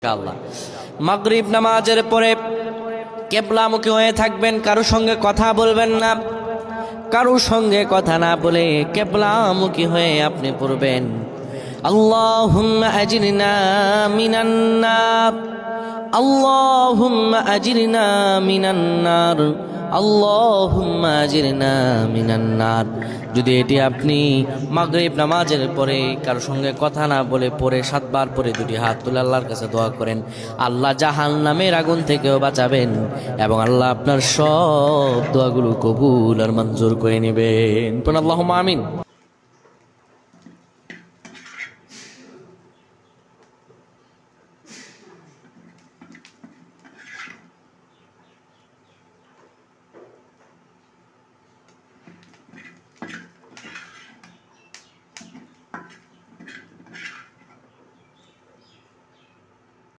ইনশাআল্লাহ মাগরিব নামাজের পরে কিবলামুখী হয়ে থাকবেন, কারো সঙ্গে কথা বলবেন না, কারো সঙ্গে কথা না বলে কিবলামুখী হয়ে আপনি পড়বেন আল্লাহুম্মা আজিরনা মিনান নার, আল্লাহুম্মা আজিরনা মিনান নার, আল্লাহুম্মা আজিরনা মিনান নার। যদি এটি আপনি মাগরিব নামাজের পরে কারো সঙ্গে কথা না বলে পড়ে 7 বার পরে দুটি হাত তুলে আল্লাহর কাছে দোয়া করেন, আল্লাহ জাহান্নামের আগুন থেকেও বাঁচাবেন এবং আল্লাহ আপনার সব দোয়াগুলো কবুল আর মঞ্জুর করে নেবেন। আল্লাহুম্মা আমিন।